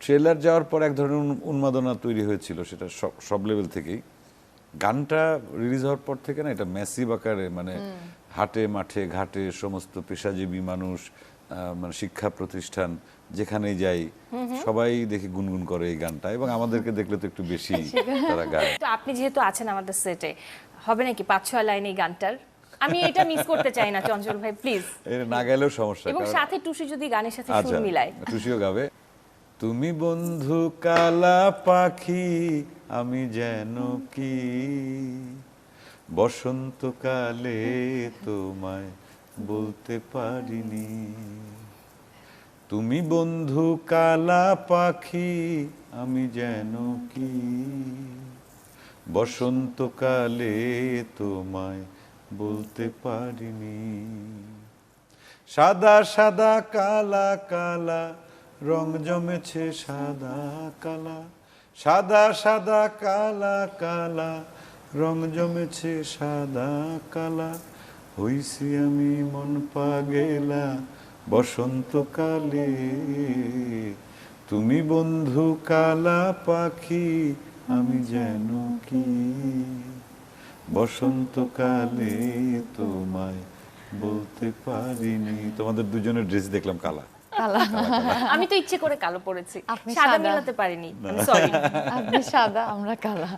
Trailer যাওয়ার পর এক ধরনের উন্মাদনা তৈরি হয়েছিল, সেটা সব লেভেল থেকেই। গানটা রিলিজ হওয়ার পর থেকে না এটা ম্যাসিভ আকারে, মানে হাটে মাঠে ঘাটে সমস্ত পেশাজীবী মানুষ, মানে শিক্ষা প্রতিষ্ঠান যেখানেই যাই সবাই দেখি গুনগুন করে এই গানটা, এবং আমাদেরকে দেখলে তো একটু বেশি তারা গায়। তো আপনি যেহেতু আছেন আমাদের সেটে, হবে নাকি 5-6 লাইন এই গানটার? আমি এটা মিস করতে চাই না চঞ্চল ভাই, প্লিজ। এটা না গেলেও সমস্যা, এবং কারণ সাথে টুসি যদি গানের সাথে সুর আচ্ছা মিলায়। টুসিও গাবে। তুমি বন্ধু কালা পাখি, আমি যেন কি বসন্তকালে তোমায় বলতে পারিনি। তুমি বন্ধু কালা পাখি, আমি যেন কি বসন্তকালে তোমায় বলতে পারিনি। সাদা সাদা কালা কালা রং জমেছে সাদা কালা, সাদা সাদা কালা কালা রং জমেছে সাদা কালা, হইছি আমি মন পাগেলা বসন্তকালে। তুমি বন্ধু কালা পাখি, আমি যেন কি বসন্তকালে তোমায় বলতে পারিনি। তোমাদের দুজনের ড্রেস দেখলাম কালা। আমি তো ইচ্ছে করে কালো পরেছি, আপনি সাদা সাদা। মেলাতে পারিনি, সরি। আপনি সাদা, আমরা কালা।